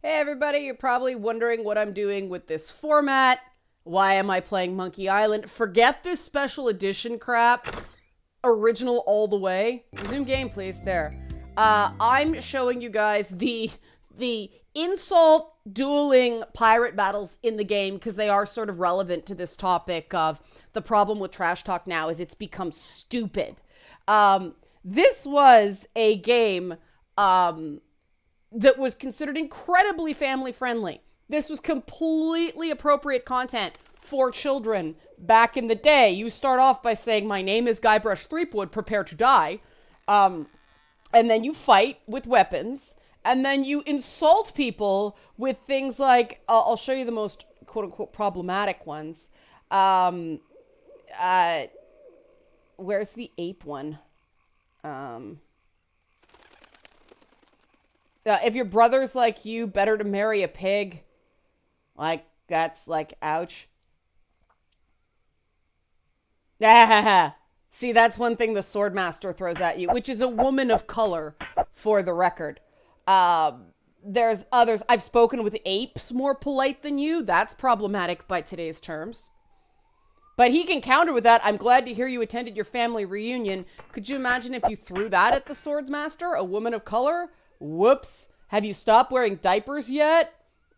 Hey everybody, you're probably wondering what I'm doing with this format. Why am I playing Monkey Island? Forget this special edition crap. Original all the way. Resume game, please. There. I'm showing you guys the insult dueling pirate battles in the game because they are sort of relevant to this topic of the problem with trash talk now is it's become stupid. This was a game that was considered incredibly family friendly. This was completely appropriate content for children back in the day. You start off by saying, "My name is Guybrush Threepwood, prepare to die." And then you fight with weapons. And then you insult people with things like, I'll show you the most quote unquote problematic ones. Where's the ape one? If your brother's like you, better to marry a pig. Like, that's like, ouch. See, that's one thing the Swordmaster throws at you, which is a woman of color, for the record. There's others. I've spoken with apes more polite than you. That's problematic by today's terms. But he can counter with that. I'm glad to hear you attended your family reunion. Could you imagine if you threw that at the Swordsmaster, a woman of color? Whoops. Have you stopped wearing diapers yet?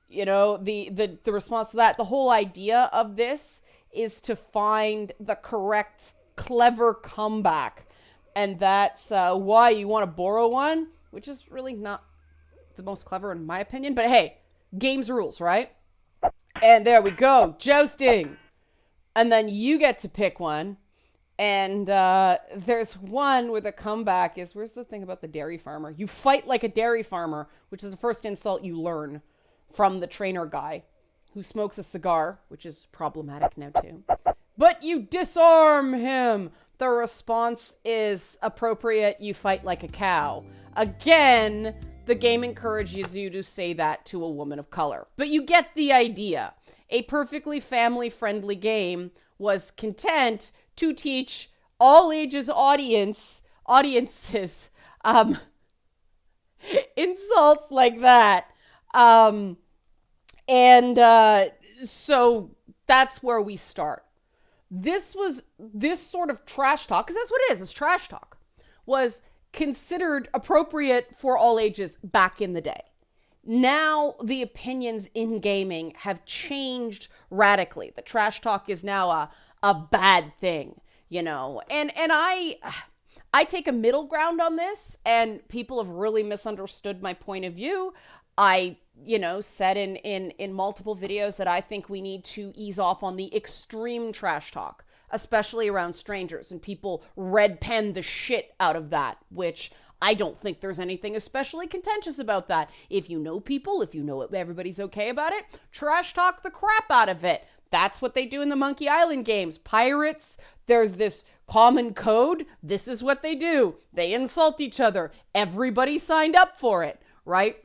You know, the response to that, the whole idea of this is to find the correct, clever comeback. And that's why you want to borrow one, which is really not the most clever in my opinion. But hey, game's rules, right? And there we go. Jousting. And then you get to pick one. And there's one where the comeback is, where's the thing about the dairy farmer? You fight like a dairy farmer, which is the first insult you learn from the trainer guy who smokes a cigar, which is problematic now too. But you disarm him. The response is appropriate. You fight like a cow. Again, the game encourages you to say that to a woman of color. But you get the idea. A perfectly family-friendly game was content to teach all ages audiences insults like that. So that's where we start. This sort of trash talk, because that's what it is, it's trash talk, was considered appropriate for all ages back in the day. Now the opinions in gaming have changed radically. The trash talk is now a bad thing, you know. And I take a middle ground on this, and people have really misunderstood my point of view. I, said in multiple videos that I think we need to ease off on the extreme trash talk, especially around strangers, and people red pen the shit out of that, which I don't think there's anything especially contentious about that. If you know people, if you know everybody's okay about it, trash talk the crap out of it. That's what they do in the Monkey Island games. Pirates, there's this common code. This is what they do. They insult each other. Everybody signed up for it, right?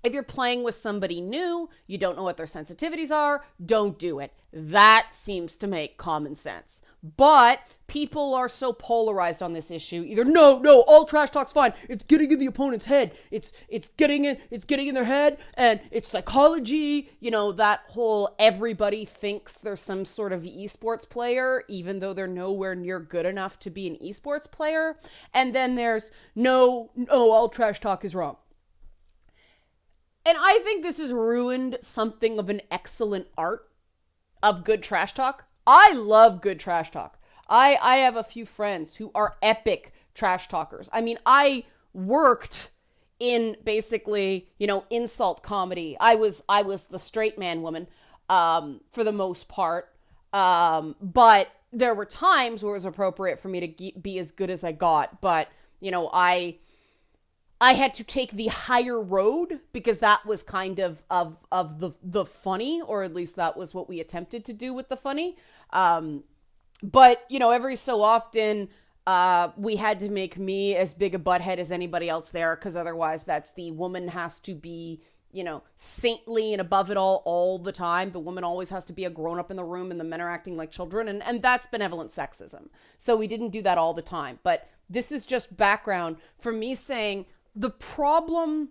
If you're playing with somebody new, you don't know what their sensitivities are, don't do it. That seems to make common sense. But people are so polarized on this issue. Either no, all trash talk's fine. It's getting in the opponent's head. It's getting in their head, and it's psychology. That whole everybody thinks they're some sort of esports player, even though they're nowhere near good enough to be an esports player. And then there's no, all trash talk is wrong. And I think this has ruined something of an excellent art of good trash talk. I love good trash talk. I have a few friends who are epic trash talkers. I mean, I worked in basically, insult comedy. I was the straight man woman for the most part. But there were times where it was appropriate for me to be as good as I got. But, I had to take the higher road because that was kind of the funny, or at least that was what we attempted to do with the funny. But, every so often, we had to make me as big a butthead as anybody else there, because otherwise that's the woman has to be, saintly and above it all the time. The woman always has to be a grown-up in the room, and the men are acting like children, and that's benevolent sexism. So we didn't do that all the time. But this is just background for me saying the problem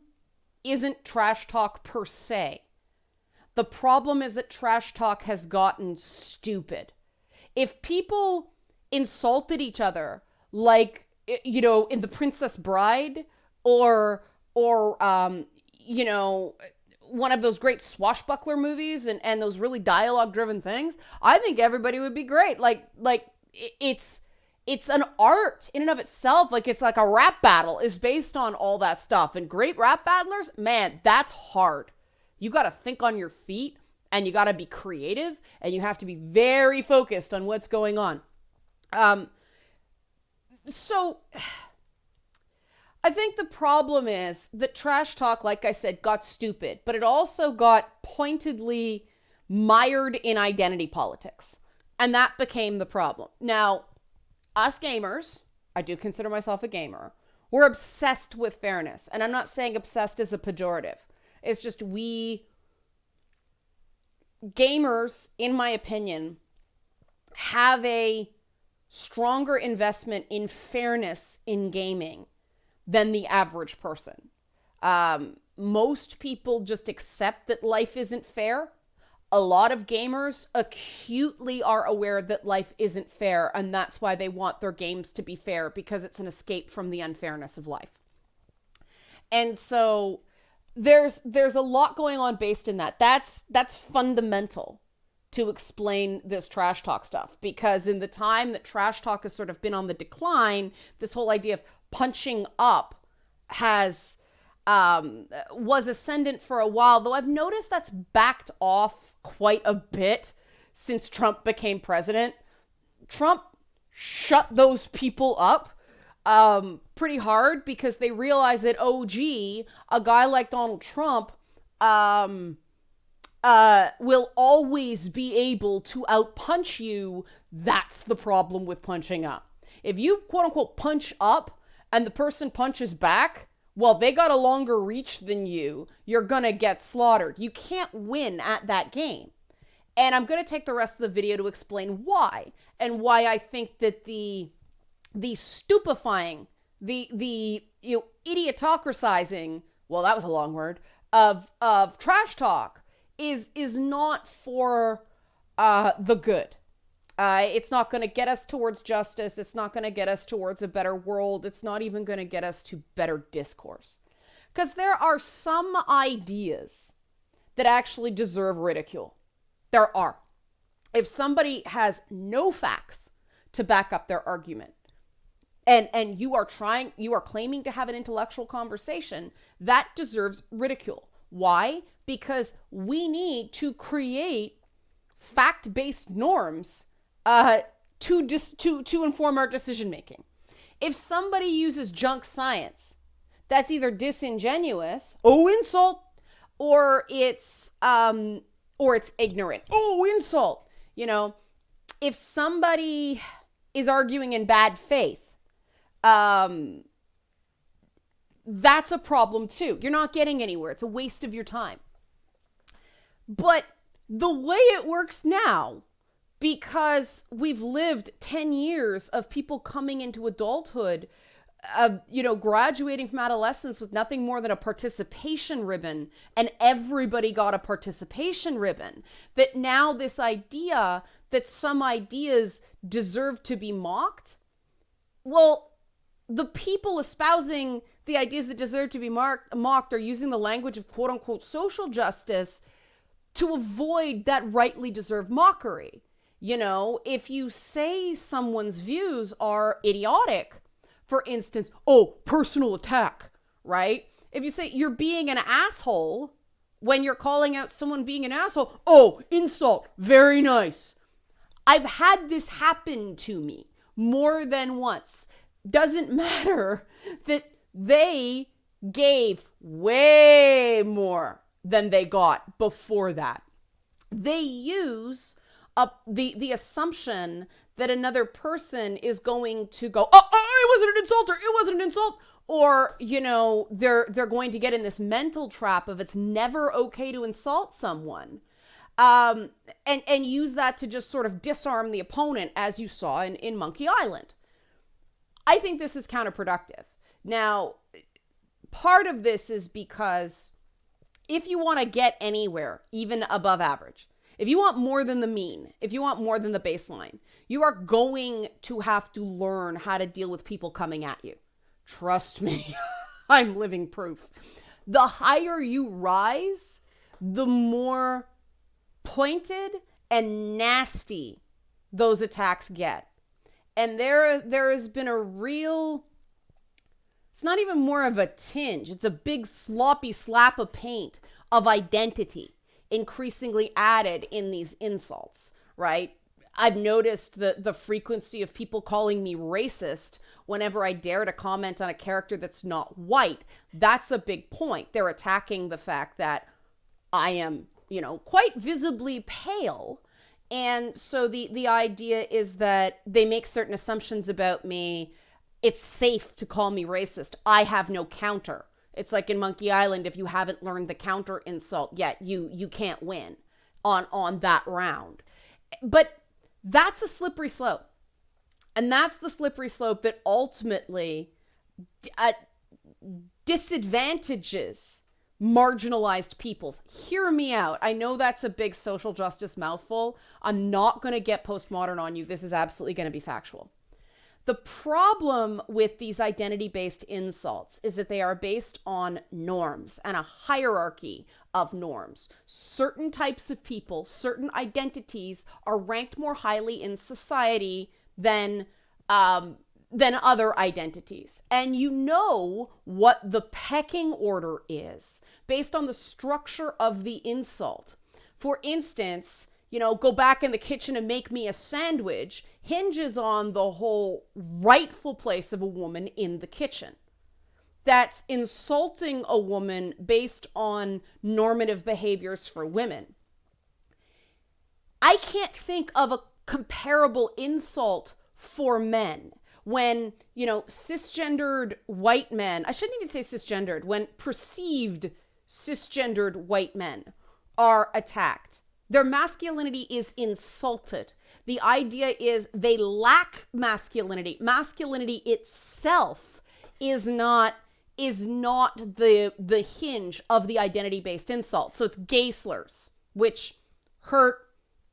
isn't trash talk per se. The problem is that trash talk has gotten stupid. If people insulted each other like, in The Princess Bride or one of those great swashbuckler movies and those really dialogue driven things, I think everybody would be great. Like it's an art in and of itself. Like, it's like a rap battle is based on all that stuff. And great rap battlers, man, that's hard. You got to think on your feet, and you got to be creative, and you have to be very focused on what's going on. So I think the problem is that trash talk, like I said, got stupid, but it also got pointedly mired in identity politics. And that became the problem. Now, us gamers, I do consider myself a gamer, we're obsessed with fairness. And I'm not saying obsessed is a pejorative. It's just we gamers, in my opinion, have a stronger investment in fairness in gaming than the average person. Most people just accept that life isn't fair. A lot of gamers acutely are aware that life isn't fair, and that's why they want their games to be fair, because it's an escape from the unfairness of life. And so there's a lot going on based in that. That's fundamental to explain this trash talk stuff, because in the time that trash talk has sort of been on the decline, this whole idea of punching up was ascendant for a while, though I've noticed that's backed off quite a bit since Trump became president. Trump shut those people up pretty hard, because they realized that, oh, gee, a guy like Donald Trump will always be able to outpunch you. That's the problem with punching up. If you, quote unquote, punch up and the person punches back, well, they got a longer reach than you, you're going to get slaughtered. You can't win at that game. And I'm going to take the rest of the video to explain why, and why I think that the stupefying, the idiotocratizing, well, that was a long word, of trash talk is not for the good. It's not going to get us towards justice. It's not going to get us towards a better world. It's not even going to get us to better discourse. Because there are some ideas that actually deserve ridicule. There are. If somebody has no facts to back up their argument, and you are claiming to have an intellectual conversation, that deserves ridicule. Why? Because we need to create fact-based norms to inform our decision making. If somebody uses junk science, that's either disingenuous, oh, insult, or it's ignorant, oh, insult. If somebody is arguing in bad faith, that's a problem too. You're not getting anywhere. It's a waste of your time. But the way it works now, because we've lived 10 years of people coming into adulthood, graduating from adolescence with nothing more than a participation ribbon, and everybody got a participation ribbon, that now this idea that some ideas deserve to be mocked, well, the people espousing the ideas that deserve to be mocked are using the language of quote unquote social justice to avoid that rightly deserved mockery. If you say someone's views are idiotic, for instance, oh, personal attack, right? If you say you're being an asshole when you're calling out someone being an asshole, oh, insult, very nice. I've had this happen to me more than once. Doesn't matter that they gave way more than they got before that. They use the assumption that another person is going to go, oh, it wasn't an insult, or it wasn't an insult. Or, they're going to get in this mental trap of it's never okay to insult someone. And use that to just sort of disarm the opponent, as you saw in Monkey Island. I think this is counterproductive. Now, part of this is because if you want to get anywhere, even above average, if you want more than the mean, if you want more than the baseline, you are going to have to learn how to deal with people coming at you. Trust me, I'm living proof. The higher you rise, the more pointed and nasty those attacks get. And there has been a real, it's not even more of a tinge, it's a big sloppy slap of paint of identity increasingly added in these insults, right? I've noticed the frequency of people calling me racist whenever I dare to comment on a character that's not white. That's a big point. They're attacking the fact that I am, quite visibly pale. And so the idea is that they make certain assumptions about me. It's safe to call me racist. I have no counter. It's like in Monkey Island, if you haven't learned the counter insult yet, you can't win on that round. But that's a slippery slope. And that's the slippery slope that ultimately disadvantages marginalized peoples. Hear me out. I know that's a big social justice mouthful. I'm not going to get postmodern on you. This is absolutely going to be factual. The problem with these identity-based insults is that they are based on norms and a hierarchy of norms. Certain types of people, certain identities are ranked more highly in society than other identities. And you know what the pecking order is based on the structure of the insult. For instance, go back in the kitchen and make me a sandwich hinges on the whole rightful place of a woman in the kitchen. That's insulting a woman based on normative behaviors for women. I can't think of a comparable insult for men when, cisgendered white men, I shouldn't even say cisgendered, when perceived cisgendered white men are attacked. Their masculinity is insulted. The idea is they lack masculinity. Masculinity itself is not the hinge of the identity-based insult. So it's gay slurs, which hurt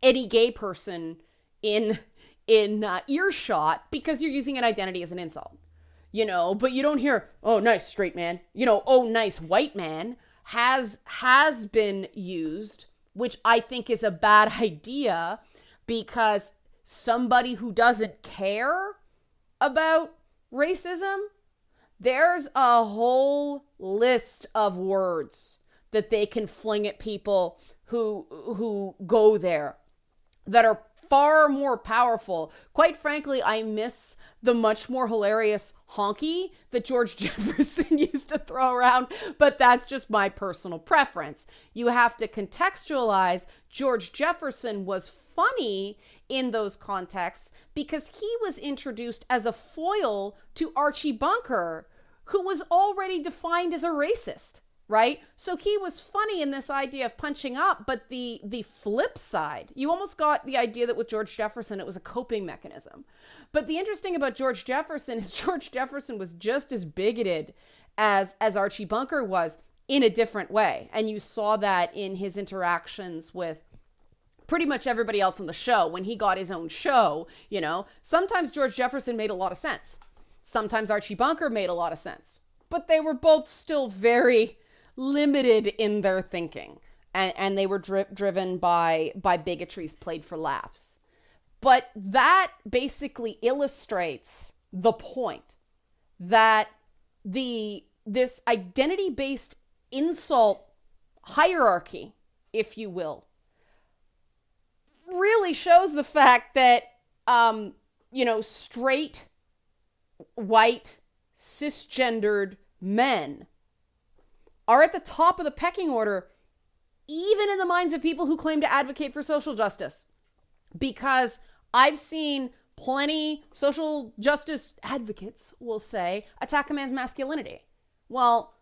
any gay person in earshot because you're using an identity as an insult. But you don't hear, oh, nice straight man. Oh, nice white man has been used, which I think is a bad idea because somebody who doesn't care about racism, there's a whole list of words that they can fling at people who go there that are far more powerful. Quite frankly, I miss the much more hilarious honky that George Jefferson used to throw around, but that's just my personal preference. You have to contextualize George Jefferson was funny in those contexts because he was introduced as a foil to Archie Bunker, who was already defined as a racist. Right? So he was funny in this idea of punching up, but the flip side, you almost got the idea that with George Jefferson, it was a coping mechanism. But the interesting about George Jefferson is George Jefferson was just as bigoted as Archie Bunker was in a different way. And you saw that in his interactions with pretty much everybody else on the show. When he got his own show, sometimes George Jefferson made a lot of sense. Sometimes Archie Bunker made a lot of sense. But they were both still very limited in their thinking, and they were driven by bigotries played for laughs. But that basically illustrates the point that this identity-based insult hierarchy, if you will, really shows the fact that straight, white, cisgendered men are at the top of the pecking order, even in the minds of people who claim to advocate for social justice. Because I've seen plenty social justice advocates will say, attack a man's masculinity. Well,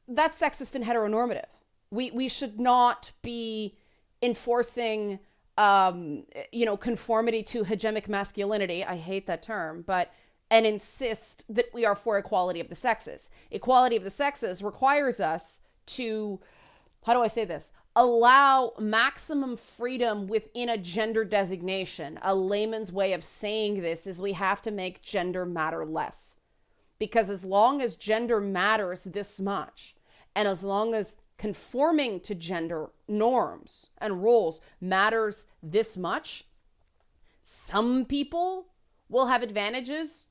that's sexist and heteronormative. We should not be enforcing, conformity to hegemonic masculinity. I hate that term, and insist that we are for equality of the sexes. Equality of the sexes requires us to how do I say this? Allow maximum freedom within a gender designation. A layman's way of saying this is we have to make gender matter less. Because as long as gender matters this much, and as long as conforming to gender norms and roles matters this much, some people will have advantages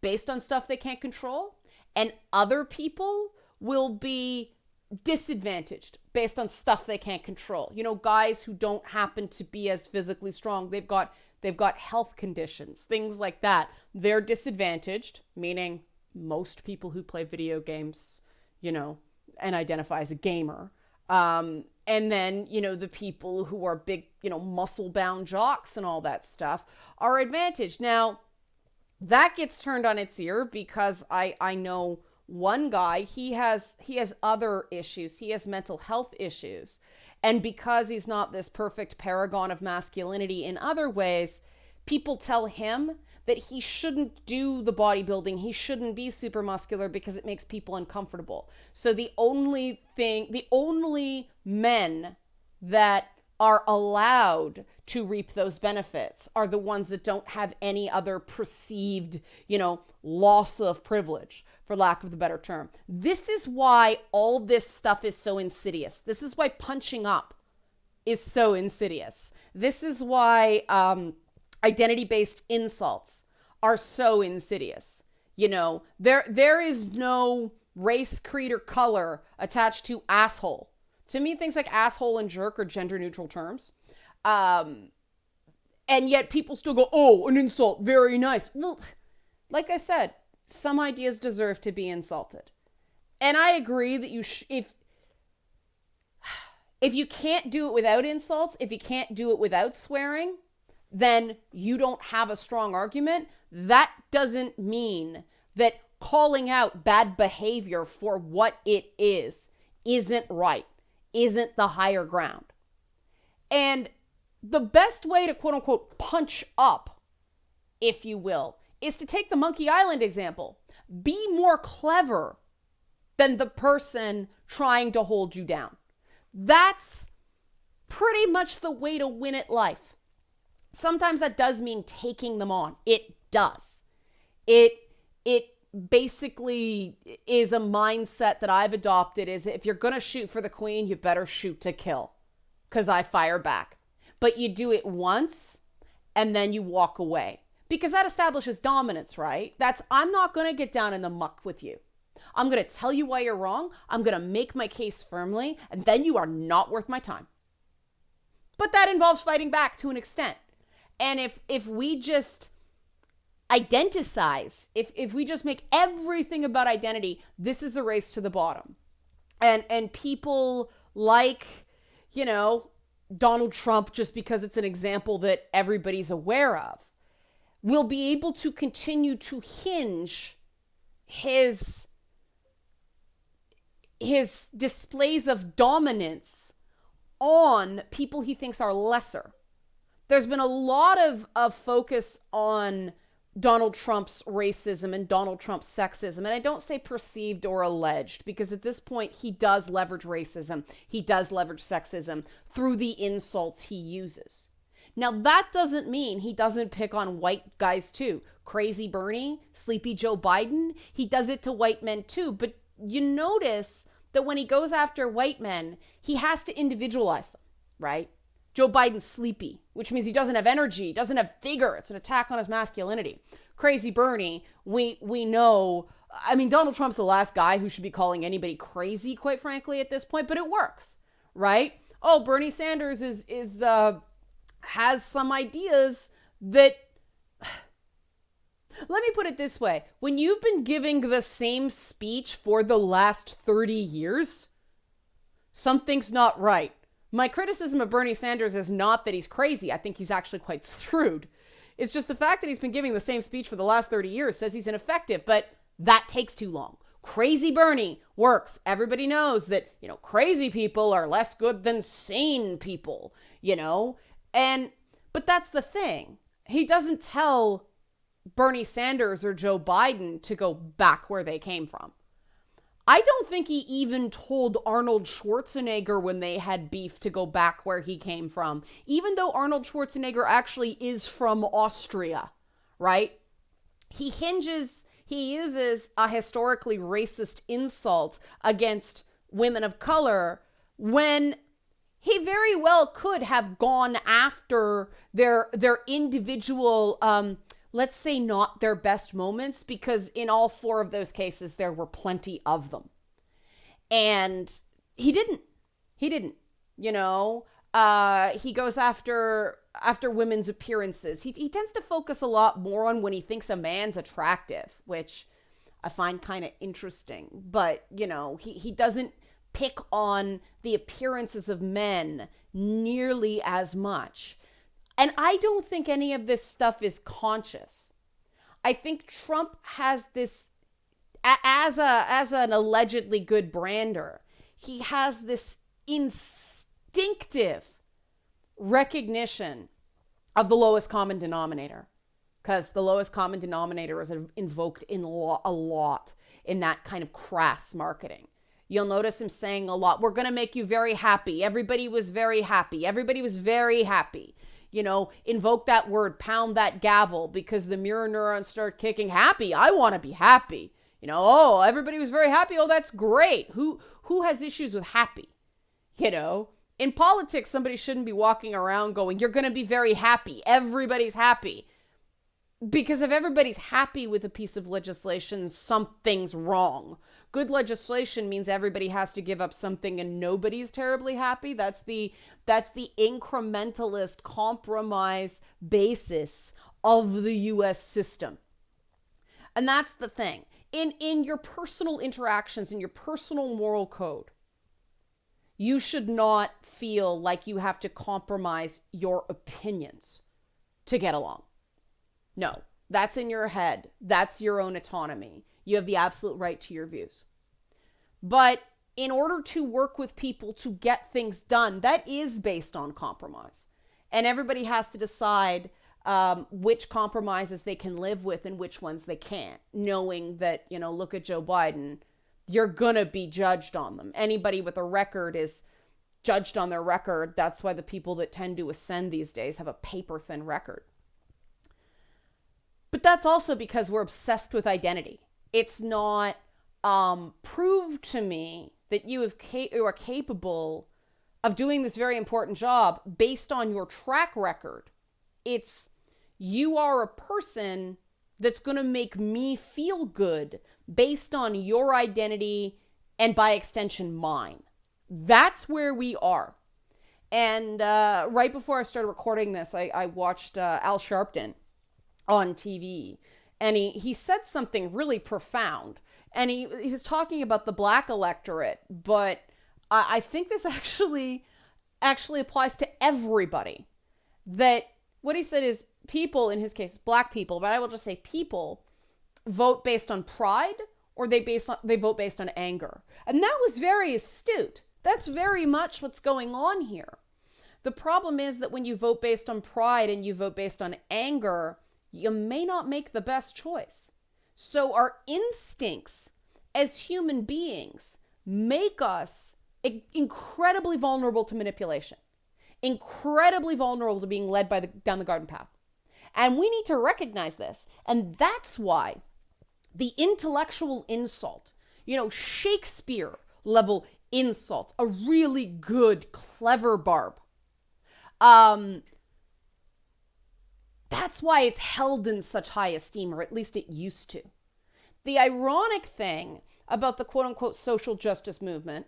based on stuff they can't control, and other people will be disadvantaged based on stuff they can't control. You know, guys who don't happen to be as physically strong, they've got health conditions, things like that. They're disadvantaged, meaning most people who play video games, you know, and identify as a gamer. And then, you know, the people who are big, you know, muscle-bound jocks and all that stuff are advantaged. Now, that gets turned on its ear because I know one guy, he has other issues. He has mental health issues. And because he's not this perfect paragon of masculinity in other ways, people tell him that he shouldn't do the bodybuilding. He shouldn't be super muscular because it makes people uncomfortable. So the only men that are allowed to reap those benefits are the ones that don't have any other perceived, you know, loss of privilege, for lack of the better term. This is why all this stuff is so insidious. This is why punching up is so insidious. This is why identity-based insults are so insidious. You know, there is no race, creed, or color attached to asshole. To me, things like asshole and jerk are gender-neutral terms. And yet people still go, oh, an insult, very nice. Well, like I said, some ideas deserve to be insulted. And I agree that if you can't do it without insults, if you can't do it without swearing, then you don't have a strong argument. That doesn't mean that calling out bad behavior for what it isn't right, isn't the higher ground. And the best way to quote unquote punch up, if you will, is to take the Monkey Island example. Be more clever than the person trying to hold you down. That's pretty much the way to win at life. Sometimes that does mean taking them on. It does. It basically is a mindset that I've adopted is if you're going to shoot for the queen, you better shoot to kill because I fire back. But you do it once and then you walk away because that establishes dominance, right? I'm not going to get down in the muck with you. I'm going to tell you why you're wrong. I'm going to make my case firmly, and then you are not worth my time. But that involves fighting back to an extent. And if we just identicize, if we just make everything about identity, this is a race to the bottom. And people like, you know, Donald Trump, just because it's an example that everybody's aware of, will be able to continue to hinge his displays of dominance on people he thinks are lesser. There's been a lot of focus on Donald Trump's racism and Donald Trump's sexism. And I don't say perceived or alleged, because at this point he does leverage racism. He does leverage sexism through the insults he uses. Now, that doesn't mean he doesn't pick on white guys too. Crazy Bernie, Sleepy Joe Biden, he does it to white men too. But you notice that when he goes after white men, he has to individualize them, right? Joe Biden's sleepy, which means he doesn't have energy, doesn't have vigor. It's an attack on his masculinity. Crazy Bernie, we know, I mean, Donald Trump's the last guy who should be calling anybody crazy, quite frankly, at this point, but it works, right? Oh, Bernie Sanders has some ideas that, let me put it this way. When you've been giving the same speech for the last 30 years, something's not right. My criticism of Bernie Sanders is not that he's crazy. I think he's actually quite shrewd. It's just the fact that he's been giving the same speech for the last 30 years says he's ineffective, but that takes too long. Crazy Bernie works. Everybody knows that, you know, crazy people are less good than sane people, you know? But that's the thing. He doesn't tell Bernie Sanders or Joe Biden to go back where they came from. I don't think he even told Arnold Schwarzenegger when they had beef to go back where he came from, even though Arnold Schwarzenegger actually is from Austria, right? He uses a historically racist insult against women of color when he very well could have gone after their individual, let's say not their best moments, because in all four of those cases there were plenty of them, and he didn't. You know, he goes after women's appearances. He tends to focus a lot more on when he thinks a man's attractive, which I find kind of interesting. But you know, he doesn't pick on the appearances of men nearly as much. And I don't think any of this stuff is conscious. I think Trump has this, as an allegedly good brander, he has this instinctive recognition of the lowest common denominator, because the lowest common denominator is invoked in a lot in that kind of crass marketing. You'll notice him saying a lot, we're going to make you very happy. Everybody was very happy. Everybody was very happy. You know, invoke that word, pound that gavel, because the mirror neurons start kicking. Happy. I want to be happy. You know, oh, everybody was very happy. Oh, that's great. Who has issues with happy? You know, in politics, somebody shouldn't be walking around going, you're going to be very happy. Everybody's happy. Because if everybody's happy with a piece of legislation, something's wrong. Good legislation means everybody has to give up something and nobody's terribly happy. That's the incrementalist compromise basis of the US system. And that's the thing. In your personal interactions, in your personal moral code, you should not feel like you have to compromise your opinions to get along. No, that's in your head. That's your own autonomy. You have the absolute right to your views. But in order to work with people to get things done, that is based on compromise. And everybody has to decide which compromises they can live with and which ones they can't, knowing that, you know, look at Joe Biden, you're going to be judged on them. Anybody with a record is judged on their record. That's why the people that tend to ascend these days have a paper-thin record. But that's also because we're obsessed with identity. It's not proved to me that you are capable of doing this very important job based on your track record. It's you are a person that's going to make me feel good based on your identity and by extension mine. That's where we are. And right before I started recording this, I watched Al Sharpton on TV, and he said something really profound, and he was talking about the black electorate, but I think this actually applies to everybody. That what he said is people, in his case black people, but I will just say people, vote based on pride, or they vote based on anger. And that was very astute. That's very much what's going on here. The problem is that when you vote based on pride and you vote based on anger, you may not make the best choice. So our instincts as human beings make us incredibly vulnerable to manipulation, incredibly vulnerable to being led down the garden path. And we need to recognize this. And that's why the intellectual insult, you know, Shakespeare level insult, a really good, clever barb, that's why it's held in such high esteem, or at least it used to. The ironic thing about the quote-unquote social justice movement,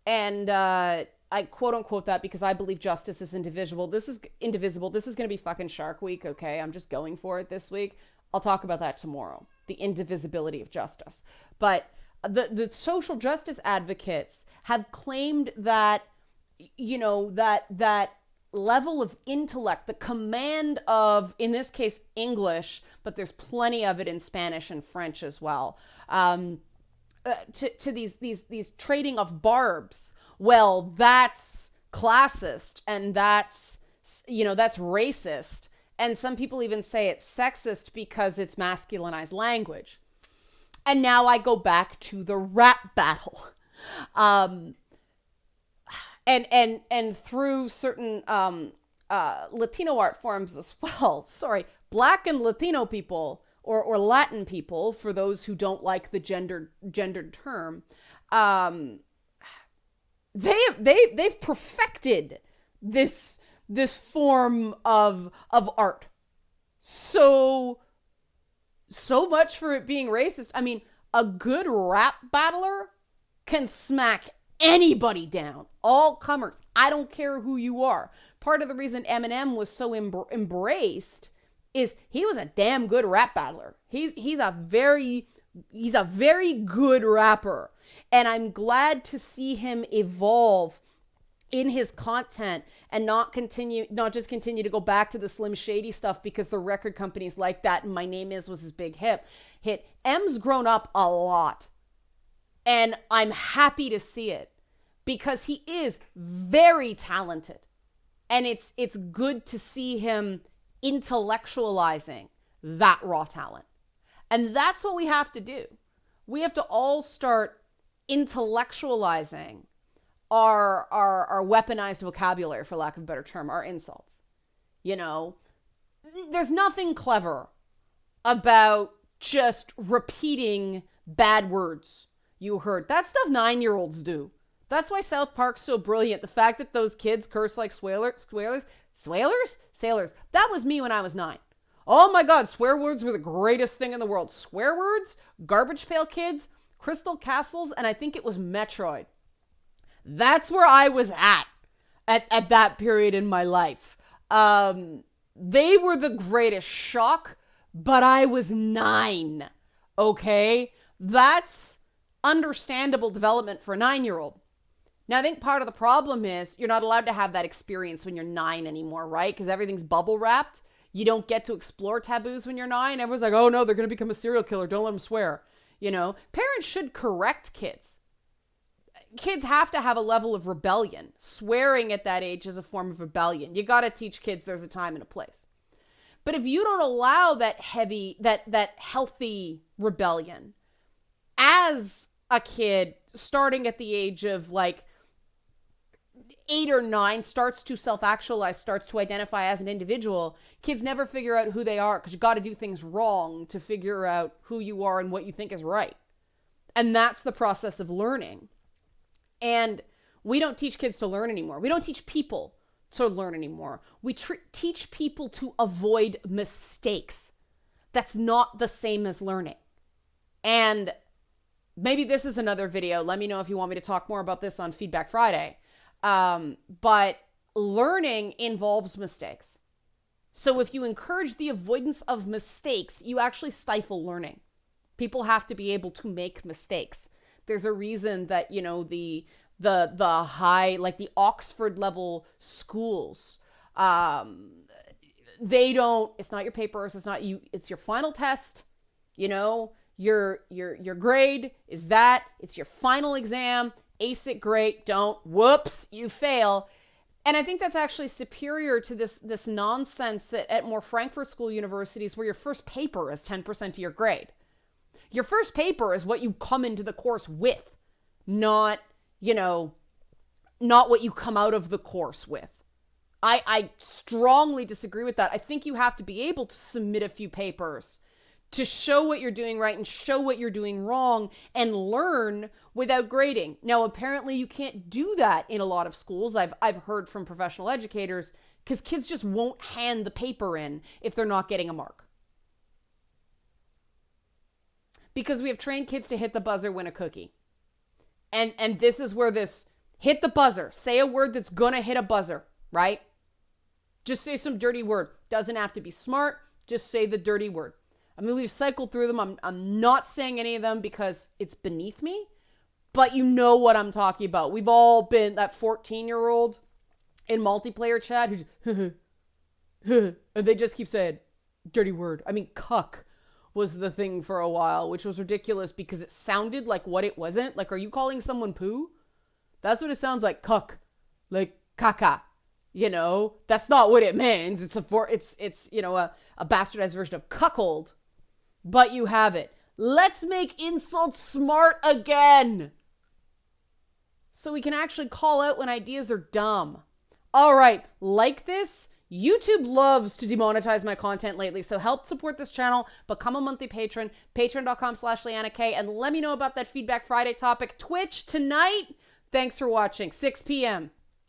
and I quote-unquote that because I believe justice is indivisible. This is indivisible. This is going to be fucking Shark Week, okay? I'm just going for it this week. I'll talk about that tomorrow, the indivisibility of justice. But the social justice advocates have claimed that, you know, that level of intellect, the command of, in this case, English, but there's plenty of it in Spanish and French as well, to these trading of barbs. Well, that's classist, and that's racist. And some people even say it's sexist because it's masculinized language. And now I go back to the rap battle. Um, and through certain Latino art forms as well. Sorry, Black and Latino people, or Latin people, for those who don't like the gendered term, um, they've perfected this form of art. So much for it being racist. I mean, a good rap battler can smack anybody down, all comers. I don't care who you are. Part of the reason Eminem was so embraced is he was a damn good rap battler. He's a very good rapper, and I'm glad to see him evolve in his content and not just continue to go back to the Slim Shady stuff because the record companies like that, and My Name Is was his big hit. M's grown up a lot, and I'm happy to see it because he is very talented, and it's good to see him intellectualizing that raw talent. And that's what we have to do. We have to all start intellectualizing our weaponized vocabulary, for lack of a better term, our insults. You know, there's nothing clever about just repeating bad words you heard. That stuff 9-year-olds do. That's why South Park's so brilliant. The fact that those kids curse like sailors. That was me when I was 9. Oh my God, swear words were the greatest thing in the world. Swear words, Garbage Pail Kids, Crystal Castles, and I think it was Metroid. That's where I was at that period in my life. They were the greatest shock, but I was 9. Okay? That's understandable development for a 9-year-old. Now, I think part of the problem is you're not allowed to have that experience when you're 9 anymore, right? Because everything's bubble wrapped. You don't get to explore taboos when you're 9. Everyone's like, oh no, they're going to become a serial killer. Don't let them swear. You know, parents should correct kids. Kids have to have a level of rebellion. Swearing at that age is a form of rebellion. You got to teach kids there's a time and a place. But if you don't allow that healthy rebellion as a kid, starting at the age of like 8 or 9, starts to self-actualize, starts to identify as an individual, kids never figure out who they are because you got to do things wrong to figure out who you are and what you think is right. And that's the process of learning. And we don't teach kids to learn anymore. We don't teach people to learn anymore. We teach people to avoid mistakes. That's not the same as learning. And maybe this is another video. Let me know if you want me to talk more about this on Feedback Friday. But learning involves mistakes. So if you encourage the avoidance of mistakes, you actually stifle learning. People have to be able to make mistakes. There's a reason that, you know, the high, like the Oxford level schools, they don't, it's not your papers, it's not you, it's your final test, you know, your grade is that, it's your final exam, ace it, great, don't, whoops, you fail. And I think that's actually superior to this nonsense at more Frankfurt School universities where your first paper is 10% of your grade. Your first paper is what you come into the course with, not what you come out of the course with. I strongly disagree with that. I think you have to be able to submit a few papers to show what you're doing right and show what you're doing wrong and learn without grading. Now, apparently you can't do that in a lot of schools. I've heard from professional educators because kids just won't hand the paper in if they're not getting a mark. Because we have trained kids to hit the buzzer, win a cookie. And this is where this hit the buzzer. Say a word that's gonna hit a buzzer, right? Just say some dirty word. Doesn't have to be smart. Just say the dirty word. I mean, we've cycled through them. I'm not saying any of them because it's beneath me, but you know what I'm talking about. We've all been that 14-year-old in multiplayer chat who's and they just keep saying dirty word. I mean, cuck was the thing for a while, which was ridiculous because it sounded like what it wasn't. Like, are you calling someone poo? That's what it sounds like, cuck. Like, caca. You know, that's not what it means. It's a bastardized version of cuckold, but you have it. Let's make insults smart again, so we can actually call out when ideas are dumb. All right, like this. YouTube loves to demonetize my content lately, so help support this channel. Become a monthly patron, patreon.com/LeannaK, and let me know about that Feedback Friday topic. Twitch tonight. Thanks for watching. 6 p.m.